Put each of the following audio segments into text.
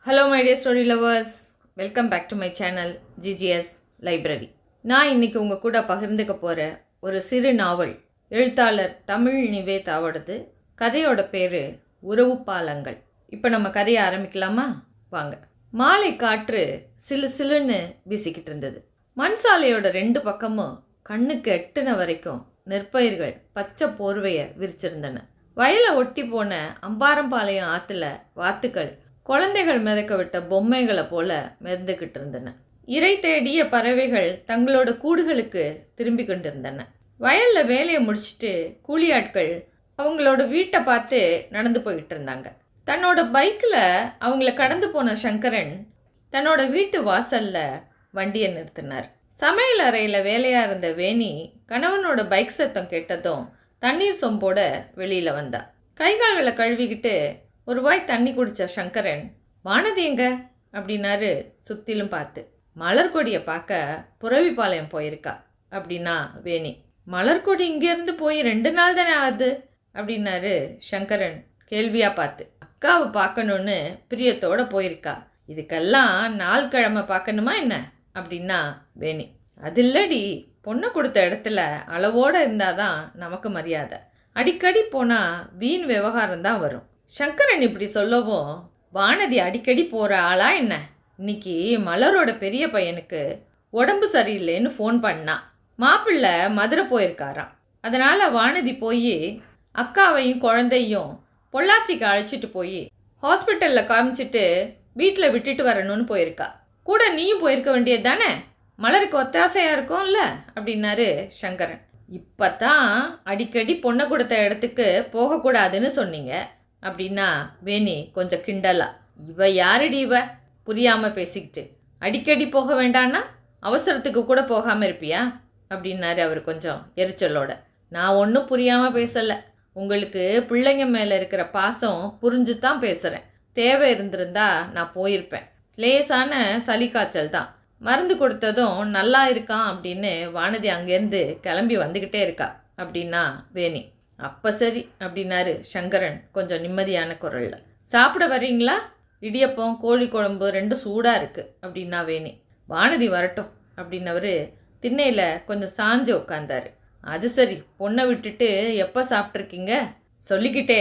Hello my dear story lovers, welcome back to my channel GGS library. நான் இன்றைக்கி உங்கள் கூட பகிர்ந்துக்க போகிற ஒரு சிறு நாவல் எழுத்தாளர் தமிழ் நிவேதாவோடது. கதையோட பேர் உறவு பாலங்கள். இப்போ நம்ம கதையை ஆரம்பிக்கலாமா? வாங்க. மாலை காற்று சிலு சிலுன்னு வீசிக்கிட்டு இருந்தது. மண் சாலையோட 2 பக்கமும் கண்ணுக்கு எட்டுன வரைக்கும் நெற்பயிர்கள் பச்சை போர்வையை விரிச்சிருந்தன. வயலை ஒட்டி போன அம்பாரம்பாளையம் ஆற்றுல வாத்துக்கள் குழந்தைகள் மிதக்க விட்ட பொம்மைகளை போல மிதந்துக்கிட்டு இருந்தன. இறை தேடிய பறவைகள் தங்களோட கூடுகளுக்கு திரும்பி கொண்டிருந்தன. வயலில் வேலையை முடிச்சுட்டு கூலியாட்கள் அவங்களோட வீட்டை பார்த்து நடந்து போய்கிட்டு இருந்தாங்க. தன்னோட பைக்கில் அவங்கள கடந்து போன சங்கரன் தன்னோட வீட்டு வாசலில் வண்டியை நிறுத்தினார். சமையல் அறையில் வேலையாக இருந்த வேணி கணவனோட பைக் சத்தம் கேட்டதும் தண்ணீர் சொம்போட வெளியில் வந்தா. கைகால்களை கழுவிக்கிட்டு ஒரு வாய் தண்ணி குடித்த சங்கரன், வானதி எங்க அப்படின்னாரு சுற்றிலும் பார்த்து. மலர்கொடியை பார்க்க புறவிப்பாளையம் போயிருக்கா அப்படின்னா வேணி. மலர்கொடி இங்கேருந்து போய் 2 நாள் தானே ஆகுது அப்படின்னாரு சங்கரன் கேள்வியாக பார்த்து. அக்காவை பார்க்கணுன்னு பிரியத்தோடு போயிருக்கா, இதுக்கெல்லாம் நாள் கிழமை பார்க்கணுமா என்ன அப்படின்னா வேணி. அது இல்லடி, பொண்ணை கொடுத்த இடத்துல அளவோடு இருந்தால் தான் நமக்கு மரியாதை, அடிக்கடி போனால் வீண் விவகாரம் தான் வரும். சங்கரன் இப்படி சொல்லவும், வானதி அடிக்கடி போகிற ஆளா என்ன? இன்னைக்கு மலரோட பெரிய பையனுக்கு உடம்பு சரியில்லைன்னு ஃபோன் பண்ணா. மாப்பிள்ளை மதுரை போயிருக்காராம். அதனால் வானதி போய் அக்காவையும் குழந்தையும் பொள்ளாச்சிக்கு அழைச்சிட்டு போய் ஹாஸ்பிட்டலில் காமிச்சிட்டு வீட்டில் விட்டுட்டு வரணும்னு போயிருக்கா. கூட நீயும் போயிருக்க வேண்டியது தானே, மலருக்கு ஒத்தாசையாக இருக்கும்ல அப்படின்னாரு சங்கரன். இப்போ தான் அடிக்கடி பொண்ணை கொடுத்த இடத்துக்கு போகக்கூடாதுன்னு சொன்னீங்க அப்படின்னா வேணி கொஞ்சம் கிண்டலா. இவ யாரடி இவ புரியாமல் பேசிக்கிட்டு, அடிக்கடி போக வேண்டான்னா அவசரத்துக்கு கூட போகாமல் இருப்பியா அப்படின்னாரு அவர் கொஞ்சம் எரிச்சலோட. நான் ஒன்றும் புரியாமல் பேசலை, உங்களுக்கு பிள்ளைங்க மேலே இருக்கிற பாசம் புரிஞ்சு தான் பேசுகிறேன். தேவை இருந்திருந்தா நான் போயிருப்பேன். லேசான சளி காய்ச்சல் தான், மருந்து கொடுத்ததும் நல்லா இருக்கான் அப்படின்னு வானதி அங்கேருந்து கிளம்பி வந்துக்கிட்டே இருக்கா அப்படின்னா வேணி. அப்போ சரி அப்படின்னாரு சங்கரன் கொஞ்சம் நிம்மதியான குரலில். சாப்பிட வர்றீங்களா? இடியப்பம் கோழி குழம்பு 2 சூடாக இருக்குது அப்படின்னா வேணி. வானதி வரட்டும் அப்படின்னவர் திண்ணையில் கொஞ்சம் சாஞ்சு உட்காந்தாரு. அது சரி, பொண்ணை விட்டுட்டு எப்போ சாப்பிட்ருக்கீங்க சொல்லிக்கிட்டே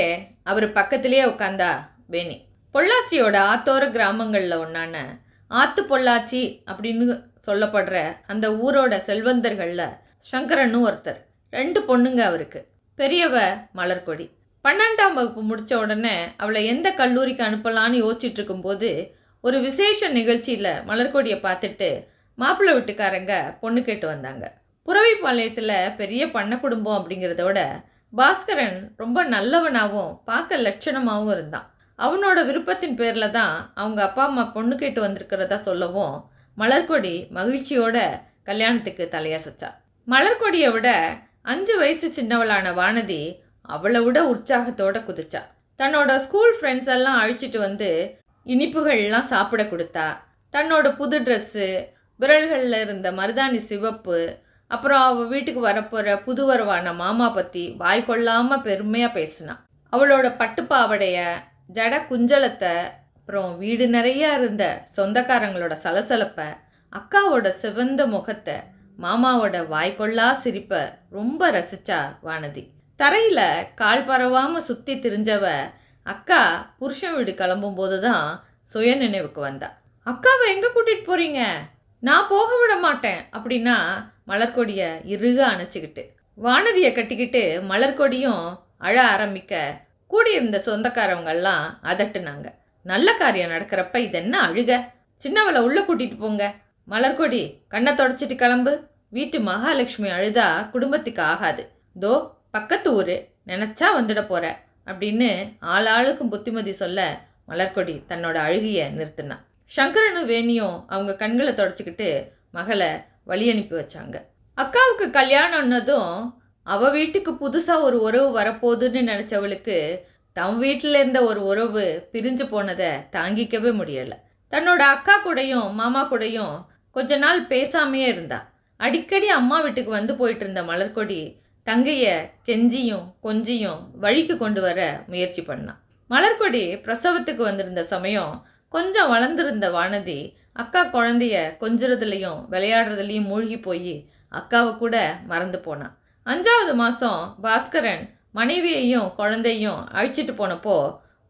அவர் பக்கத்திலே உட்காந்தா வேணி. பொள்ளாச்சியோட ஆத்தோர கிராமங்களில் ஒன்றான ஆத்து பொள்ளாச்சி அப்படின்னு சொல்லப்படுற அந்த ஊரோட செல்வந்தர்களில் சங்கரனும் ஒருத்தர். 2 பொண்ணுங்க அவருக்கு. பெரியவ மலர்கொடி. 12ஆம் வகுப்பு முடித்த உடனே அவளை எந்த கல்லூரிக்கு அனுப்பலான்னு யோசிச்சுட்டு இருக்கும்போது ஒரு விசேஷ நிகழ்ச்சியில் மலர்கொடியை பார்த்துட்டு மாப்பிள்ளை வீட்டுக்காரங்க பொண்ணு கேட்டு வந்தாங்க. புறவிப்பாளையத்தில் பெரிய பண்ண குடும்பம் அப்படிங்கிறதோட பாஸ்கரன் ரொம்ப நல்லவனாகவும் பார்க்க லட்சணமாகவும் இருந்தான். அவனோட விருப்பத்தின் பேரில் தான் அவங்க அப்பா அம்மா பொண்ணு கேட்டு வந்திருக்கிறதா சொல்லவும் மலர்கொடி மகிழ்ச்சியோட கல்யாணத்துக்கு தலையசைச்சா. மலர்கொடியை விட 5 வயசு சின்னவளான வானதி அவளை விட உற்சாகத்தோடு குதிச்சா. தன்னோட ஸ்கூல் ஃப்ரெண்ட்ஸ் எல்லாம் அழைச்சிட்டு வந்து இனிப்புகள்லாம் சாப்பிட கொடுத்தா. தன்னோட புது ட்ரெஸ்ஸு, விரல்களில் இருந்த மருதாணி சிவப்பு, அப்புறம் அவள் வீட்டுக்கு வரப்போகிற புதுவரவான மாமா பற்றி வாய் கொள்ளாமல் பெருமையாக பேசினான். அவளோட பட்டுப்பாவடைய, ஜட குஞ்சலத்தை, அப்புறம் வீடு நிறையா இருந்த சொந்தக்காரங்களோட சலசலப்பை, அக்காவோட சிவந்த முகத்தை, மாமாவோட வாய்க்கொள்ளா சிரிப்பை ரொம்ப ரசிச்சா வானதி. தரையில் கால் பரவாமல் சுற்றி திரிஞ்சவ அக்கா புருஷன் வீடு கிளம்பும்போது தான் சுய நினைவுக்கு வந்தா. அக்காவை எங்கே கூட்டிகிட்டு போகிறீங்க? நான் போக விட மாட்டேன் அப்படின்னா மலர்கொடியை இறுக அணைச்சிக்கிட்டு. வானதியை கட்டிக்கிட்டு மலர்கொடியும் அழ ஆரம்பிக்க கூடியிருந்த சொந்தக்காரவங்கெல்லாம் அதட்டுனாங்க. நல்ல காரியம் நடக்கிறப்ப இதென்ன அழுக? சின்னவளை உள்ளே கூட்டிகிட்டு போங்க. மலர்கொடி கண்ணை தொடச்சிட்டு கிளம்பு. வீட்டு மகாலட்சுமி அழுதா குடும்பத்துக்கு ஆகாது. தோ பக்கத்து ஊர், நினச்சா வந்துட போகிற அப்படின்னு ஆளாளுக்கும் புத்திமதி சொல்ல மலர்கொடி தன்னோட அழுகியை நிறுத்தினான். சங்கரனும் வேணியும் அவங்க கண்களை தொடச்சிக்கிட்டு மகளை வழி அனுப்பி வச்சாங்க. அக்காவுக்கு கல்யாணம்னதும் அவள் வீட்டுக்கு புதுசாக ஒரு உறவு வரப்போகுதுன்னு நினச்சவளுக்கு தம் வீட்டில் இருந்த ஒரு உறவு பிரிஞ்சு போனதை தாங்கிக்கவே முடியலை. தன்னோட அக்கா கூடயும் மாமா கூடயும் கொஞ்ச நாள் பேசாமையே இருந்தா. அடிக்கடி அம்மா வீட்டுக்கு வந்து போயிட்டு இருந்த மலர்கொடி தங்கையை கெஞ்சியும் கொஞ்சியும் வழிக்கு கொண்டு வர முயற்சி பண்ணான். மலர்கொடி பிரசவத்துக்கு வந்திருந்த சமயம் கொஞ்சம் வளர்ந்துருந்த வானதி அக்கா குழந்தைய கொஞ்சுறதுலையும் விளையாடுறதுலையும் மூழ்கி போய் அக்காவை கூட மறந்து போனான். 5வது மாதம் பாஸ்கரன் மனைவியையும் குழந்தையும் அழிச்சிட்டு போனப்போ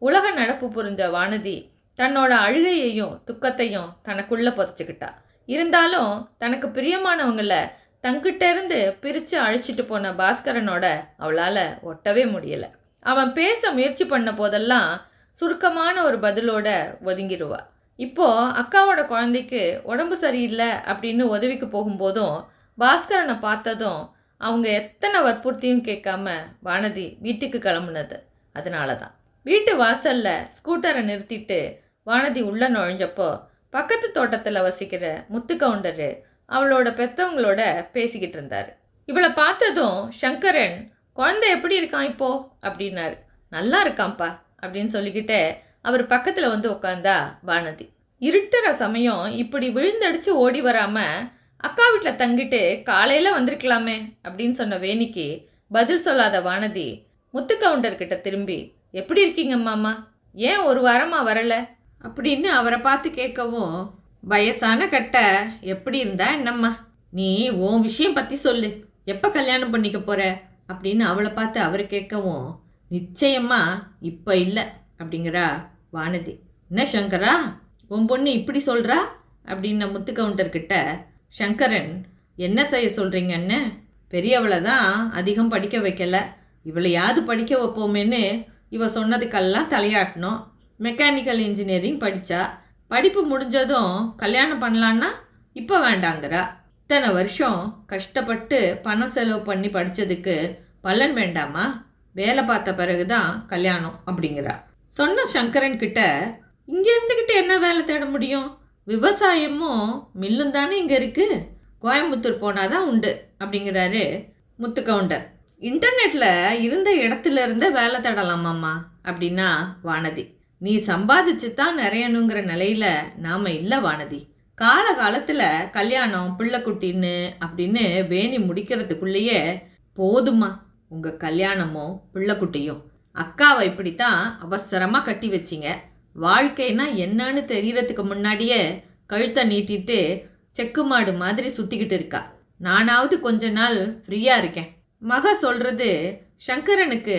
உலக நடப்பு புரிஞ்ச வானதி தன்னோட அழுகையையும் துக்கத்தையும் தனக்குள்ளே புதைச்சிக்கிட்டா. இருந்தாலும் தனக்கு பிரியமானவங்களை தங்கிட்ட இருந்து பிரித்து அழைச்சிட்டு போன பாஸ்கரனோட அவளால் ஒட்டவே முடியலை. அவன் பேச முயற்சி பண்ண போதெல்லாம் சுருக்கமான ஒரு பதிலோட ஒதுங்கிடுவா. இப்போது அக்காவோட குழந்தைக்கு உடம்பு சரியில்லை அப்படின்னு உதவிக்கு போகும்போதும் பாஸ்கரனை பார்த்ததும் அவங்க எத்தனை வற்புறுத்தியும் கேட்காம வானதி வீட்டுக்கு கிளம்புனது அதனால தான். வீட்டு வாசலில் ஸ்கூட்டரை நிறுத்திட்டு வானதி உள்ளே நுழைஞ்சப்போ பக்கத்து தோட்டத்தில் வசிக்கிற முத்து கவுண்டரு அவளோட பெற்றவங்களோட பேசிக்கிட்டு இருந்தார். இவளை பார்த்ததும் சங்கரன், குழந்தை எப்படி இருக்கான் இப்போ அப்படின்னாரு. நல்லா இருக்கான்ப்பா அப்படின்னு சொல்லிக்கிட்டே அவர் பக்கத்தில் வந்து உட்காந்தா வானதி. இருட்டுற சமயம் இப்படி விழுந்தடிச்சு ஓடி வராமல் அக்கா வீட்டில் தங்கிட்டு காலையில் வந்திருக்கலாமே அப்படின்னு சொன்ன வேணிக்கு பதில் சொல்லாத வானதி முத்து கவுண்டர்கிட்ட திரும்பி, எப்படி இருக்கீங்க மாமா, ஏன் ஒரு வாரமாக வரலை அப்படின்னு அவரை பார்த்து கேட்கவும், வயசான கட்டை எப்படி இருந்தா என்னம்மா, நீ உன் விஷயம் பற்றி சொல்லு, எப்போ கல்யாணம் பண்ணிக்க போகிற அப்படின்னு அவளை பார்த்து அவர் கேட்கவும், நிச்சயமா இப்போ இல்லை அப்படிங்கிறா வானதி. என்ன சங்கரா, உன் பொண்ணு இப்படி சொல்கிறா அப்படின்ன முத்து கவுண்டர்கிட்ட சங்கரன், என்ன செய்ய சொல்கிறீங்கன்னு, பெரியவளை தான் அதிகம் படிக்க வைக்கலை, இவளையாவது படிக்க வைப்போமேன்னு இவ சொன்னதுக்கெல்லாம் தலையாட்டணும். மெக்கானிக்கல் இன்ஜினியரிங் படித்தா, படிப்பு முடிஞ்சதும் கல்யாணம் பண்ணலான்னா இப்போ வேண்டாங்கிறா. இத்தனை வருஷம் கஷ்டப்பட்டு பணம் செலவு பண்ணி படித்ததுக்கு பலன் வேண்டாமா, வேலை பார்த்த பிறகு தான் கல்யாணம் அப்படிங்கிறா. சொன்ன சங்கரன் கிட்ட, இங்கே இருந்துக்கிட்டு என்ன வேலை தேட முடியும், விவசாயமும் மில்லும் தானே இங்கே இருக்குது, கோயம்புத்தூர் போனால் தான் உண்டு அப்படிங்கிறாரு முத்து கவுண்டர். இன்டர்நெட்டில் இருந்த இடத்துல இருந்தே வேலை தேடலாமாம்மா அப்படின்னா வானதி. நீ சம்பாதிச்சு தான் நிறையணுங்கிற நிலையில் நாம் இல்லை வானதி. காலகாலத்தில் கல்யாணம் பிள்ளைக்குட்டின்னு அப்படின்னு வேணி முடிக்கிறதுக்குள்ளேயே போதுமா உங்கள் கல்யாணமும் பிள்ளைக்குட்டியும். அக்காவை இப்படித்தான் அவசரமாக கட்டி வச்சிங்க. வாழ்க்கைனா என்னன்னு தெரியறதுக்கு முன்னாடியே கழுத்தை நீட்டிட்டு செக்கு மாடு மாதிரி சுற்றிக்கிட்டு இருக்கா. நானாவது கொஞ்ச நாள் ஃப்ரீயாக இருக்கேன். மக சொல்கிறது சங்கரனுக்கு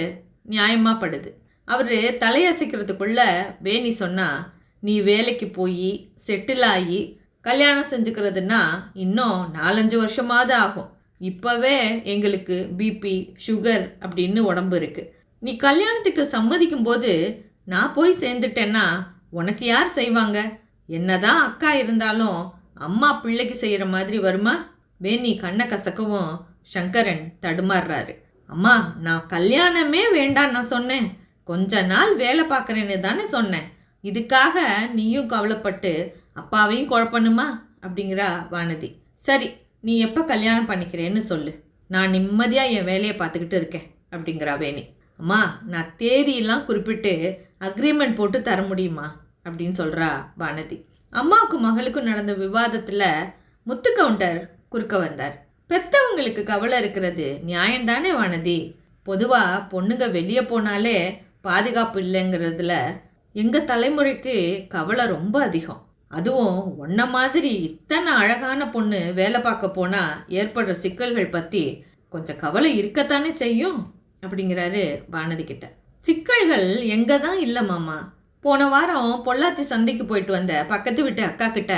நியாயமாக படுது. அவர் தலையசைக்கிறதுக்குள்ள வேணி சொன்னால், நீ வேலைக்கு போய் செட்டில் ஆகி கல்யாணம் செஞ்சுக்கிறதுனா இன்னும் 4-5 வருஷமாவது ஆகும். இப்போவே எங்களுக்கு பிபி சுகர் அப்படின்னு உடம்பு இருக்குது. நீ கல்யாணத்துக்கு சம்மதிக்கும் போது நான் போய் சேர்ந்துட்டேன்னா உனக்கு யார் செய்வாங்க? என்னதான் அக்கா இருந்தாலும் அம்மா பிள்ளைக்கு செய்கிற மாதிரி வருமா? வேணி கண்ணை கசக்கவும் சங்கரன் தடுமாறுறாரு. அம்மா, நான் கல்யாணமே வேண்டாம் நான் சொன்னேன், கொஞ்ச நாள் வேலை பார்க்குறேன்னு தானே சொன்னேன். இதுக்காக நீயும் கவலைப்பட்டு அப்பாவையும் குழப்பணுமா அப்படிங்கிறா வானதி. சரி, நீ எப்போ கல்யாணம் பண்ணிக்கிறேன்னு சொல்லு, நான் நிம்மதியாக என் வேலையை பார்த்துக்கிட்டு இருக்கேன் அப்படிங்கிறா வேணி. அம்மா, நான் தேதியெல்லாம் குறிப்பிட்டு அக்ரிமெண்ட் போட்டு தர முடியுமா அப்படின்னு சொல்கிறா வானதி. அம்மாவுக்கு மகளுக்கும் நடந்த விவாதத்தில் முத்து கவுண்டர் குறுக்க வந்தார். பெற்றவங்களுக்கு கவலை இருக்கிறது நியாயம்தானே வானதி. பொதுவாக பொண்ணுங்க வெளியே போனாலே பாதுகாப்பு இல்லைங்கிறதுல எங்கள் தலைமுறைக்கு கவலை ரொம்ப அதிகம். அதுவும் ஒன்றை மாதிரி இத்தனை அழகான பொண்ணு வேலை பார்க்க போனால் ஏற்படுற சிக்கல்கள் பற்றி கொஞ்சம் கவலை இருக்கத்தானே செய்யும் அப்படிங்கிறாரு வானதி கிட்ட. சிக்கல்கள் எங்கே தான் இல்லை மாமா. போன வாரம் பொள்ளாச்சி சந்தைக்கு போயிட்டு வந்த பக்கத்து வீட்டு அக்கா கிட்ட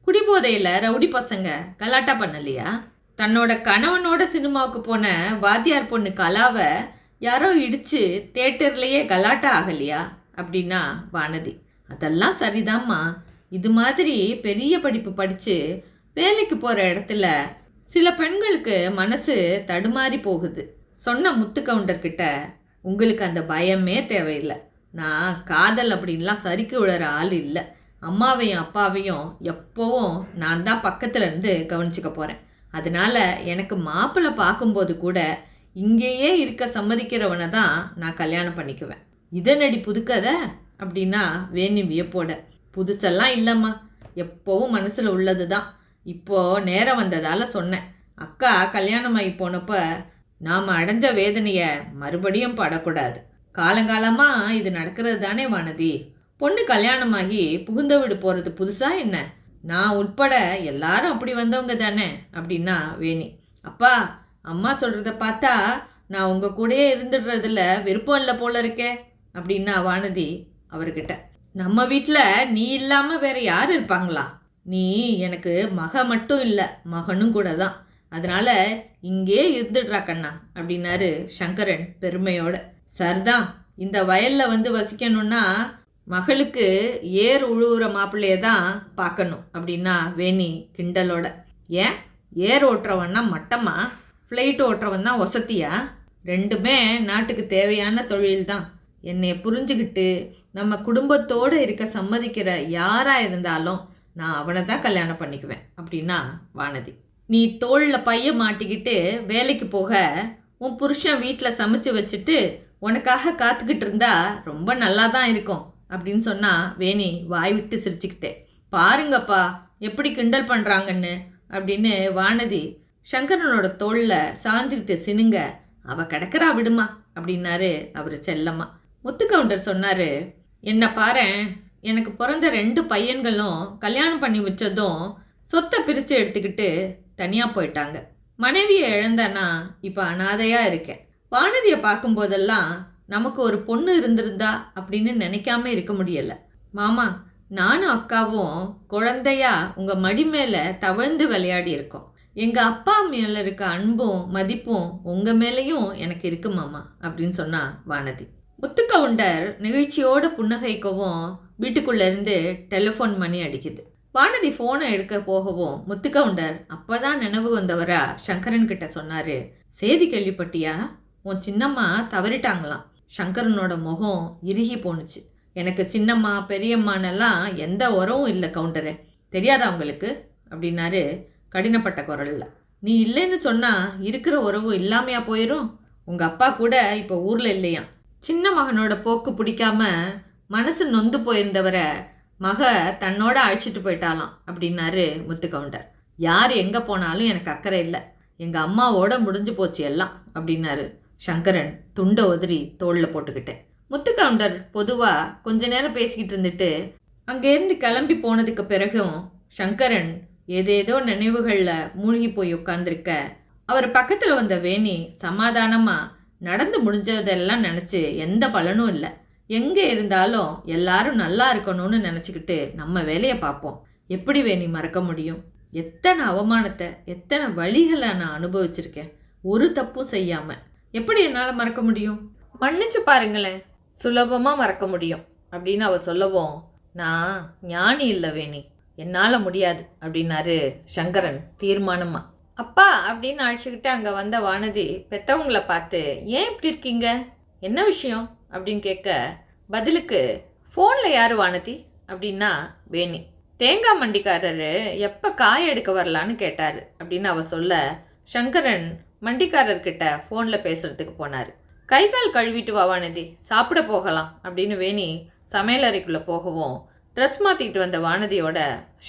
குடிபோதையில் ரவுடி பசங்க கலாட்டா பண்ணலையா? தன்னோட கணவனோட சினிமாவுக்கு போன வாத்தியார் பொண்ணு கலாவை யாரோ இடித்து தேட்டர்லேயே கலாட்டா ஆகலையா அப்படின்னா வானதி. அதெல்லாம் சரிதாம்மா. இது மாதிரி பெரிய படிப்பு படித்து வேலைக்கு போகிற இடத்துல சில பெண்களுக்கு மனசு தடுமாறி போகுது. சொன்ன முத்து கவுண்டர்கிட்ட, உங்களுக்கு அந்த பயமே தேவையில்லை. நான் காதல் அப்படின்லாம் சரிக்கு விழுற ஆள் இல்லை. அம்மாவையும் அப்பாவையும் எப்போவும் நான் தான் பக்கத்தில் இருந்து கவனிச்சிக்க போகிறேன். அதனால் எனக்கு மாப்பிள்ளை பார்க்கும்போது கூட இங்கேயே இருக்க சம்மதிக்கிறவனை தான் நான் கல்யாணம் பண்ணிக்குவேன். இதனடி புதுக்கதை அப்படின்னா வேணி வியப்போட. புதுசெல்லாம் இல்லைம்மா, எப்போவும் மனசில் உள்ளது தான். இப்போது நேரம் வந்ததால் சொன்னேன். அக்கா கல்யாணமாகி போனப்போ நாம் அடைஞ்ச வேதனையை மறுபடியும் படக்கூடாது. காலங்காலமாக இது நடக்கிறது தானே வானதி. பொண்ணு கல்யாணமாகி புகுந்த வீடு போகிறது புதுசா என்ன? நான் உட்பட எல்லாரும் அப்படி வந்தவங்க தானே அப்படின்னா வேணி. அப்பா, அம்மா சொல்கிறத பார்த்தா நான் உங்கள் கூடயே இருந்துடுறதுல விருப்பம் இல்லை போல இருக்கே அப்படின்னா வானதி அவர்கிட்ட. நம்ம வீட்டில் நீ இல்லாமல் வேற யார் இருப்பாங்களா? நீ எனக்கு மக மட்டும் இல்லை, மகனும் கூட தான். அதனால இங்கே இருந்துடுறா கண்ணா அப்படின்னாரு சங்கரன் பெருமையோட. சரிதான், இந்த வயலில் வந்து வசிக்கணும்னா மகளுக்கு ஏர் உழுவுற மாப்பிள்ளைய தான் பார்க்கணும் அப்படின்னா வேணி கிண்டலோட. ஏன், ஏர் ஓட்டுறவன்னா மட்டமா, ஃப்ளைட் ஓட்டுறவன் தான் வசதியா? ரெண்டுமே நாட்டுக்கு தேவையான தொழில் தான். என்னை புரிஞ்சுக்கிட்டு நம்ம குடும்பத்தோடு இருக்க சம்மதிக்கிற யாராக இருந்தாலும் நான் அவனை தான் கல்யாணம் பண்ணிக்குவேன் அப்படின்னா வானதி. நீ தோளில் பைய மாட்டிக்கிட்டு வேலைக்கு போக உன் புருஷன் வீட்டில் சமைச்சு வச்சுட்டு உனக்காக காத்துக்கிட்டு இருந்தா ரொம்ப நல்லா தான் இருக்கும் அப்படின்னு சொன்னா வேணி வாய் விட்டு சிரிச்சுக்கிட்டே. பாருங்கப்பா எப்படி கிண்டல் பண்ணுறாங்கன்னு அப்படின்னு வானதி சங்கரனோட தோளில் சாஞ்சுக்கிட்டு சினுங்க. அவள் கிடக்கிறா விடுமா அப்படின்னாரு அவர் செல்லம்மா. முத்துக்கவுண்டர் சொன்னார், என்ன பாரேன், எனக்கு பிறந்த 2 பையன்களும் கல்யாணம் பண்ணி வச்சதும் சொத்தை பிரித்து எடுத்துக்கிட்டு தனியாக போயிட்டாங்க. மனைவியை இழந்தனா இப்போ அனாதையாக இருக்கேன். வானதியை பார்க்கும்போதெல்லாம் நமக்கு ஒரு பொண்ணு இருந்திருந்தா அப்படின்னு நினைக்காம இருக்க முடியலை. மாமா, நானும் அக்காவும் குழந்தையா உங்கள் மடி மேலே தவழ்ந்து விளையாடி இருக்கோம். எங்கள் அப்பா மேலே இருக்க அன்பும் மதிப்பும் உங்கள் மேலேயும் எனக்கு இருக்கு மாமா அப்படின்னு சொன்னா வானதி. முத்துக்கவுண்டர் நிகழ்ச்சியோட புன்னகைக்கவும் வீட்டுக்குள்ளேருந்து டெலிஃபோன் மணி அடிக்குது. வானதி ஃபோனை எடுக்க போகவும் முத்துக்கவுண்டர் அப்போதான் நினைவு வந்தவரா சங்கரன் கிட்ட சொன்னார், செய்தி கேள்விப்பட்டியா? உன் சின்னம்மா தவறிட்டாங்களாம். சங்கரனோட முகம் இறுகி போணுச்சு. எனக்கு சின்னம்மா பெரியம்மானெல்லாம் எந்த உறவும் இல்லை கவுண்டரே, தெரியாதா உங்களுக்கு அப்படின்னாரு கடினப்பட்ட குரலில். நீ இல்லைன்னு சொன்னால் இருக்கிற உறவு இல்லாமையா போயிடும்? உங்கள் அப்பா கூட இப்போ ஊரில் இல்லையாம். சின்ன மகனோட போக்கு பிடிக்காம மனசு நொந்து போயிருந்தவரை மக தன்னோட அழைச்சிட்டு போயிட்டாலாம் அப்படின்னாரு முத்துக்கவுண்டர். யார் எங்கே போனாலும் எனக்கு அக்கறை இல்லை, எங்கள் அம்மாவோட முடிஞ்சு போச்சு எல்லாம் அப்படின்னாரு சங்கரன் துண்டை உதறி தோளில் போட்டுக்கிட்டேன். முத்துக்கவுண்டர் பொதுவாக கொஞ்ச நேரம் பேசிக்கிட்டு இருந்துட்டு அங்கேருந்து கிளம்பி போனதுக்கு பிறகும் சங்கரன் ஏதேதோ நினைவுகளில் மூழ்கி போய் உட்கார்ந்துருக்க அவர் பக்கத்தில் வந்த வேணி சமாதானமாக நடந்து முடிஞ்சதெல்லாம் நினச்சி எந்த பலனும் இல்லை, எங்கே இருந்தாலும் எல்லாரும் நல்லா இருக்கணும்னு நினச்சிக்கிட்டு நம்ம வேலையை பார்ப்போம். எப்படி வேணி மறக்க முடியும்? எத்தனை அவமானத்தை, எத்தனை வழிகளை நான் அனுபவிச்சிருக்கேன், ஒரு தப்பும் செய்யாமல். எப்படி என்னால் மறக்க முடியும்? மன்னிச்சு பாருங்களேன், சுலபமாக மறக்க முடியும் அப்படின்னு அவ சொல்லவும், நான் ஞானி இல்லை வேணி, என்னால் முடியாது அப்படின்னாரு சங்கரன் தீர்மானமாக. அப்பா அப்படின்னு அழைச்சிக்கிட்டு அங்கே வந்த வானதி பெற்றவங்களை பார்த்து, ஏன் இப்படி இருக்கீங்க, என்ன விஷயம் அப்படின்னு கேட்க, பதிலுக்கு ஃபோனில் யார் வானதி அப்படின்னா வேணி. தேங்காய் மண்டிக்காரரு எப்போ காய எடுக்க வரலான்னு கேட்டார் அப்படின்னு அவ சொல்ல, சங்கரன் மண்டிக்காரர்கிட்ட ஃபோனில் பேசுகிறதுக்கு போனார். கை கால் கழுவிட்டு வா வானதி, சாப்பிட போகலாம் அப்படின்னு வேணி சமையல் அறைக்குள்ளே போகவும் ட்ரெஸ் மாற்றிக்கிட்டு வந்த வானதியோட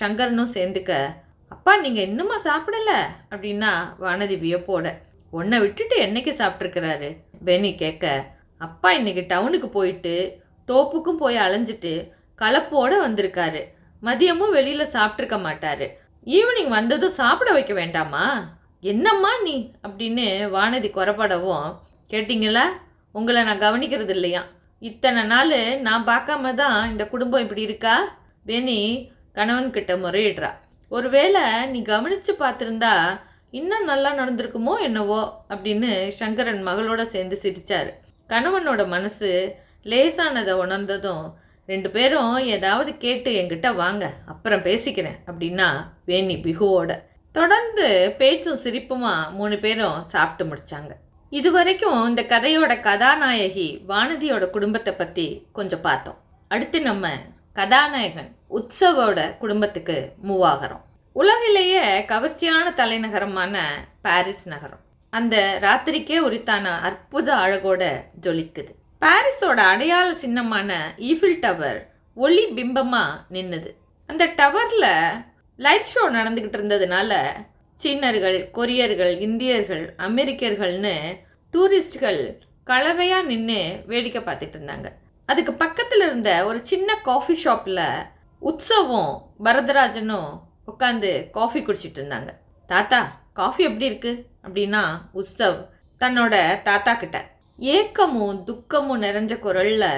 சங்கரனும் சேர்ந்துக்க, அப்பா நீங்கள் இன்னுமா சாப்பிடலை அப்படின்னா வானதி வியப்போட. உன்னை விட்டுட்டு என்னைக்கு சாப்பிட்ருக்கிறாரு வேணி கேட்க, அப்பா இன்னைக்கு டவுனுக்கு போயிட்டு தோப்புக்கும் போய் அலைஞ்சிட்டு கலப்போடு வந்திருக்காரு, மதியமும் வெளியில் சாப்பிட்ருக்க மாட்டார், ஈவினிங் வந்ததும் சாப்பிட வைக்க வேண்டாமா? என்னம்மா நீ அப்படின்னு வானதி குறைபடவும், கேட்டிங்களா, உங்களை நான் கவனிக்கிறது இல்லையா, இத்தனை நாள் நான் பார்க்காம தான் இந்த குடும்பம் இப்படி இருக்கா வேணி கணவன்கிட்ட முறையிடுறா. ஒருவேளை நீ கவனித்து பார்த்துருந்தா இன்னும் நல்லா நடந்திருக்குமோ என்னவோ அப்படின்னு சங்கரன் மகளோட சேர்ந்து சிரித்தார். கணவனோட மனசு லேசானதை உணர்ந்ததும், 2 பேரும் ஏதாவது கேட்டு என்கிட்ட வாங்க, அப்புறம் பேசிக்கிறேன் அப்படின்னா வேணி பிகுவோட. தொடர்ந்து பேச்சும் சிரிப்புமா 3 பேரும் சாப்பிட்டு முடித்தாங்க. இது வரைக்கும் இந்த கதையோட கதாநாயகி வானதியோட குடும்பத்தை பற்றி கொஞ்சம் பார்த்தோம். அடுத்து நம்ம கதாநாயகன் உற்சவோட குடும்பத்துக்கு மூவ் ஆகிறோம். உலகிலேயே கவர்ச்சியான தலைநகரமான பாரிஸ் நகரம் அந்த ராத்திரிக்கே உரித்தான அற்புத அழகோட ஜொலிக்குது. பாரிஸோட அடையாள சின்னமான ஈஃபில் டவர் ஒளி பிம்பமாக நின்னுது. அந்த டவரில் லைட் ஷோ நடந்துக்கிட்டு இருந்ததுனால சீனர்கள், கொரியர்கள், இந்தியர்கள், அமெரிக்கர்கள்னு டூரிஸ்ட்கள் கலவையாக நின்று வேடிக்கை பார்த்துட்டு இருந்தாங்க. அதுக்கு பக்கத்தில் இருந்த ஒரு சின்ன காஃபி ஷாப்பில் உற்சவும் வரதராஜனும் உட்காந்து காஃபி குடிச்சிட்டு இருந்தாங்க. தாத்தா, காஃபி எப்படி இருக்கு அப்படின்னா உற்சவ் தன்னோட தாத்தா கிட்ட ஏக்கமும் துக்கமும் நிறைஞ்ச குரலில்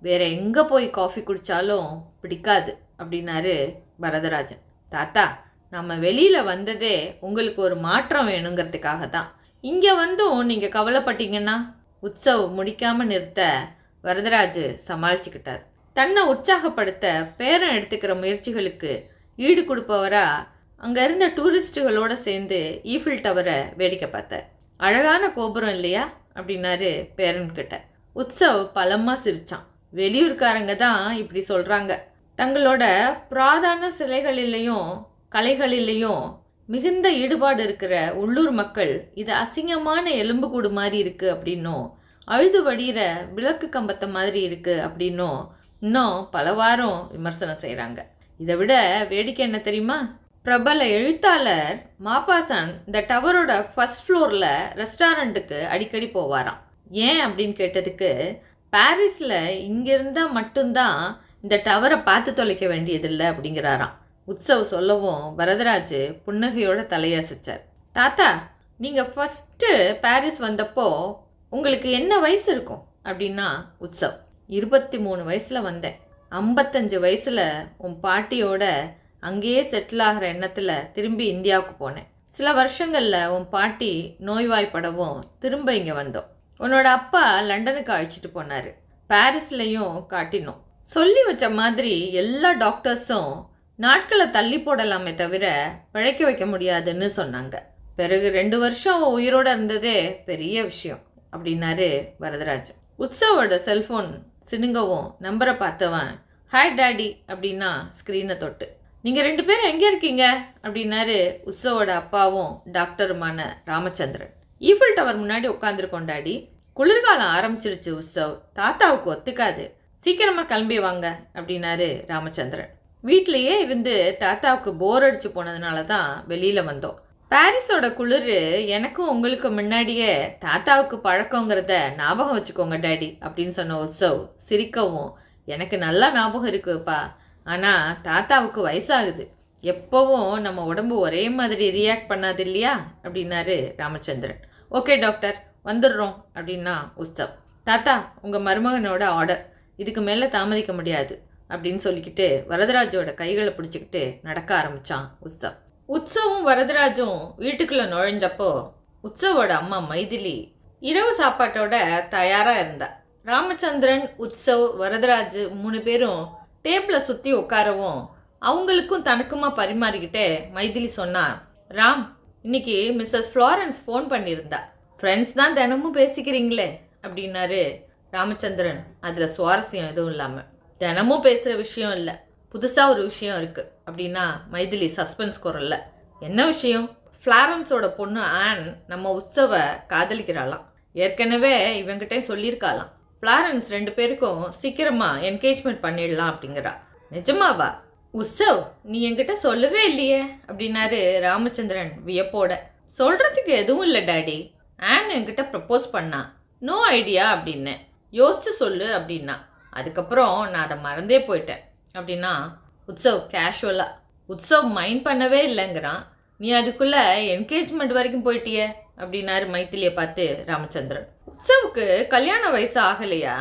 வேற எங்கே போய் காஃபி குடித்தாலும் பிடிக்காது அப்படின்னாரு வரதராஜன். தாத்தா, நம்ம வெளியில் வந்ததே உங்களுக்கு ஒரு மாற்றம் வேணுங்கிறதுக்காக தான். இங்கே வந்தும் நீங்கள் கவலைப்பட்டீங்கன்னா உற்சவ் முடிக்காமல் நிறுத்த வரதராஜ் சமாளிச்சுக்கிட்டார். தன்னை உற்சாகப்படுத்த பேரன் எடுத்துக்கிற முயற்சிகளுக்கு ஈடு கொடுப்பவரா அங்கே இருந்த டூரிஸ்ட்டுகளோடு சேர்ந்து ஈஃபில் டவரை வேடிக்கை பார்த்தார். அழகான கோபுரம் இல்லையா அப்படின்னாரு பேரன்கிட்ட. உற்சவ் பலமாக சிரித்தான். வெளியூர்காரங்க தான் இப்படி சொல்கிறாங்க. தங்களோட புராதன சிலைகளிலையும் கலைகளிலையும் மிகுந்த ஈடுபாடு இருக்கிற உள்ளூர் மக்கள் இது அசிங்கமான எலும்புக்கூடு மாதிரி இருக்குது அப்படின்னும், அழுது வடிகிற விளக்கு கம்பத்தை மாதிரி இருக்குது அப்படின்னும் இன்னும் பல வாரம் விமர்சனம் செய்கிறாங்க. இதை விட வேடிக்கை என்ன தெரியுமா? பிரபல எழுத்தாளர் மாப்பாசான் இந்த டவரோட ஃபர்ஸ்ட் ஃப்ளோரில் ரெஸ்டாரண்ட்டுக்கு அடிக்கடி போவாராம். ஏன் அப்படின்னு கேட்டதுக்கு, பாரிஸில் இங்கிருந்தால் மட்டும்தான் இந்த டவரை பார்த்து தொலைக்க வேண்டியதில்லை அப்படிங்கிறாராம். உற்சவ் சொல்லவும் வரதராஜ் புன்னகையோட தலையசைச்சார். தாத்தா, நீங்கள் ஃபஸ்ட்டு பாரிஸ் வந்தப்போ உங்களுக்கு என்ன வயசு இருக்கும் அப்படின்னா உற்சவ். 23 வயசில் வந்தேன். 55 வயசில் உன் பாட்டியோட அங்கேயே செட்டில் ஆகிற எண்ணத்தில் திரும்பி இந்தியாவுக்கு போனேன். சில வருஷங்களில் உன் பாட்டி நோய்வாய்ப்படவும் திரும்ப இங்கே வந்தோம். உன்னோட அப்பா லண்டனுக்கு அழைச்சிட்டு போனார். பாரிஸ்லையும் காட்டினோம். சொல்லி வச்ச மாதிரி எல்லா டாக்டர்ஸும் நாட்களை தள்ளி போடலாமே தவிர பிழைக்க வைக்க முடியாதுன்னு சொன்னாங்க. பிறகு 2 வருஷம் உயிரோடு இருந்ததே பெரிய விஷயம் அப்படின்னாரு வரதராஜன். உற்சவோட செல்ஃபோன் சினுங்கவும் நம்பரை பார்த்தவன் ஹாய் டாடி அப்படின்னா ஸ்க்ரீனை தொட்டு, நீங்கள் 2 பேரும் எங்கே இருக்கீங்க அப்படின்னாரு உற்சவோட அப்பாவும் டாக்டருமான ராமச்சந்திரன். ஈஃபில் டவர் முன்னாடி உட்காந்துருக்கோம் டாடி. குளிர்காலம் ஆரம்பிச்சிருச்சு உற்சவ், தாத்தாவுக்கு ஒத்துக்காது, சீக்கிரமாக கிளம்பி வாங்க அப்படின்னாரு ராமச்சந்திரன். வீட்டிலையே இருந்து தாத்தாவுக்கு போர் அடிச்சு போனதுனால தான் வெளியில் வந்தோம். பாரிஸோட குளிர் எனக்கும் உங்களுக்கு முன்னாடியே தாத்தாவுக்கு பழக்கங்கிறத ஞாபகம் வச்சுக்கோங்க டாடி அப்படின்னு சொன்ன உற்சவ் சிரிக்கவும், எனக்கு நல்லா ஞாபகம் இருக்குப்பா, ஆனால் தாத்தாவுக்கு வயசாகுது, எப்போவும் நம்ம உடம்பு ஒரே மாதிரி ரியாக்ட் பண்ணாது இல்லையா அப்படின்னாரு ராமச்சந்திரன். ஓகே டாக்டர், வந்துடுறோம் அப்படின்னா உற்சவ். தாத்தா, உங்கள் மருமகனோட ஆர்டர், இதுக்கு மேலே தாமதிக்க முடியாது அப்படின்னு சொல்லிக்கிட்டு வரதராஜோட கைகளை பிடிச்சிக்கிட்டு நடக்க ஆரம்பித்தான் உற்சவ். உற்சவும் வரதராஜும் வீட்டுக்குள்ளே நுழைஞ்சப்போ உற்சவோட அம்மா மைதிலி இரவு சாப்பாட்டோட தயாராக இருந்தா. ராமச்சந்திரன், உற்சவ், வரதராஜ் 3 பேரும் டேபிளை சுற்றி உட்காரவும் அவங்களுக்கும் தனக்குமா பரிமாறிக்கிட்டே மைதிலி சொன்னா, ராம், இன்னைக்கு மிஸ்ஸஸ் ஃப்ளாரன்ஸ் ஃபோன் பண்ணியிருந்தா. ஃப்ரெண்ட்ஸ் தான் தினமும் பேசிக்கிறீங்களே அப்படின்னாரு ராமச்சந்திரன். அதில் சுவாரஸ்யம் எதுவும் இல்லாமல், தினமும் பேசுகிற விஷயம் இல்லை, புதுசாக ஒரு விஷயம் இருக்குது அப்படின்னா மைதிலி சஸ்பென்ஸ் குரல்ல. என்ன விஷயம்? ஃப்ளாரன்ஸோட பொண்ணு ஆன் நம்ம உற்சவை காதலிக்கிறாளாம். ஏற்கனவே இவங்கிட்டே சொல்லியிருக்காளாம். ஃப்ளாரன்ஸ் 2 பேருக்கும் சீக்கிரமாக என்கேஜ்மெண்ட் பண்ணிடலாம் அப்படிங்கிறா. நிஜமாவா? உற்சவ், நீ என்கிட்ட சொல்லவே இல்லையே அப்படின்னாரு ராமச்சந்திரன் வியப்போட. சொல்கிறதுக்கு எதுவும் இல்லை டாடி, ஆன் என்கிட்ட ப்ரப்போஸ் பண்ணா. நோ ஐடியா அப்படின்னு யோசிச்சு சொல்லு அப்படின்னா. அதுக்கப்புறம் நான் அதை மறந்தே போயிட்டேன் அப்படின்னா உற்சவ் கேஷுவலாக. உற்சவ் மைண்ட் பண்ணவே இல்லைங்கிறான். நீ அதுக்குள்ளே என்கேஜ்மெண்ட் வரைக்கும் போயிட்டியே அப்படின்னாரு மைத்திலியை பார்த்து ராமச்சந்திரன். உற்சவுக்கு கல்யாண வயசு ஆகலையா?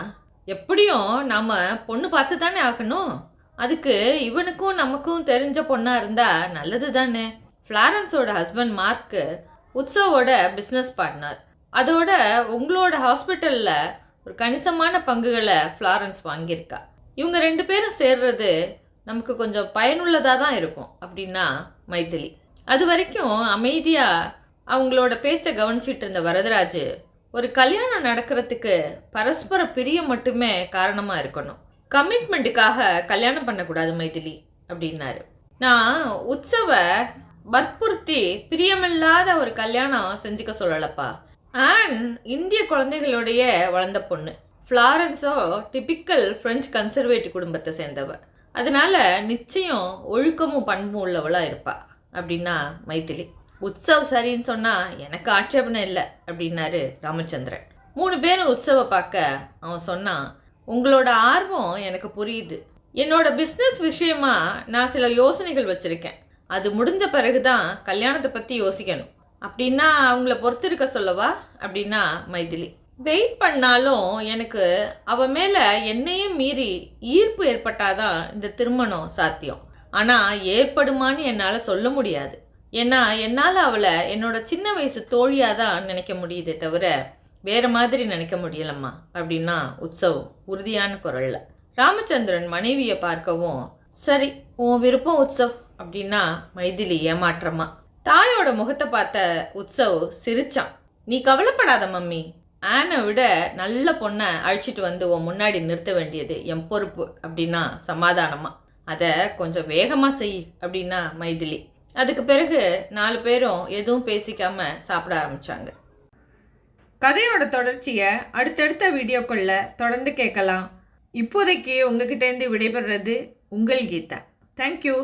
எப்படியும் நாம் பொண்ணு பார்த்து தானே ஆகணும். அதுக்கு இவனுக்கும் நமக்கும் தெரிஞ்ச பொண்ணாக இருந்தால் நல்லது தானே. ஃப்ளாரன்ஸோட ஹஸ்பண்ட் மார்க்கு உற்சவோட பிஸ்னஸ் பார்ட்னர். அதோட உங்களோட ஹாஸ்பிட்டலில் ஒரு கணிசமான பங்குகளை ஃப்ளாரன்ஸ் வாங்கியிருக்கா. இவங்க 2 பேரும் சேர்றது நமக்கு கொஞ்சம் பயனுள்ளதாக தான் இருக்கும் அப்படின்னா மைதிலி. அது வரைக்கும் அமைதியாக அவங்களோட பேச்சை கவனிச்சிட்டு இருந்த வரதராஜ், ஒரு கல்யாணம் நடக்கிறதுக்கு பரஸ்பர பிரியம் மட்டுமே காரணமாக இருக்கணும், கமிட்மெண்ட்டுக்காக கல்யாணம் பண்ணக்கூடாது மைதிலி அப்படின்னாரு. நான் உற்சவை வற்புறுத்தி பிரியமில்லாத ஒரு கல்யாணம் செஞ்சுக்க சொல்லலப்பா. ஆன் இந்திய குழந்தைகளோடைய வளர்ந்த பொண்ணு. ஃப்ளாரன்ஸோ டிபிக்கல் ஃப்ரெஞ்ச் கன்சர்வேட்டிவ் குடும்பத்தை சேர்ந்தவ. அதனால நிச்சயம் ஒழுக்கமும் பண்பும் உள்ளவளாக இருப்பா அப்படின்னா மைதிலி. உற்சவ் சரின்னு சொன்னால் எனக்கு ஆட்சேபனை இல்லை அப்படின்னாரு ராமச்சந்திரன். 3 பேரும் உற்சவை பார்க்க அவன் சொன்னான், உங்களோட ஆர்வம் எனக்கு புரியுது. என்னோட பிஸ்னஸ் விஷயமா நான் சில யோசனைகள் வச்சுருக்கேன். அது முடிஞ்ச பிறகு தான் கல்யாணத்தை பற்றி யோசிக்கணும். அப்படின்னா அவங்கள பொறுத்திருக்க சொல்லவா அப்படின்னா மைதிலி. வெயிட் பண்ணாலும் எனக்கு அவ மேலே என்னையும் மீறி ஈர்ப்பு ஏற்பட்டாதான் இந்த திருமணம் சாத்தியம். ஆனால் ஏற்படுமான்னு என்னால் சொல்ல முடியாது. ஏன்னா என்னால் அவளை என்னோட சின்ன வயசு தோழியாக தான் நினைக்க முடியுதே தவிர வேறு மாதிரி நினைக்க முடியலம்மா அப்படின்னா உற்சவ் உறுதியான குரலில். ராமச்சந்திரன் மனைவியை பார்க்கவும், சரி உன் விருப்பம் உற்சவ் அப்படின்னா மைதிலி ஏமாற்றமா. தாயோட முகத்தை பார்த்த உற்சவ் சிரிச்சான். நீ கவலைப்படாத மம்மி, ஆனை விட நல்ல பொண்ணை அழைச்சிட்டு வந்து உன் முன்னாடி நிறுத்த வேண்டியது என் பொறுப்பு அப்படின்னா சமாதானமா. அதை கொஞ்சம் வேகமாக செய் அப்படின்னா மைதிலி. அதுக்கு பிறகு 4 பேரும் எதுவும் பேசிக்காம சாப்பிட ஆரம்பித்தாங்க. கதையோட தொடர்ச்சியை அடுத்தடுத்த வீடியோக்குள்ள தொடர்ந்து கேட்கலாம். இப்போதைக்கு உங்ககிட்டேருந்து விடைபெறுறது உங்கள் கீதா. தேங்க்யூ.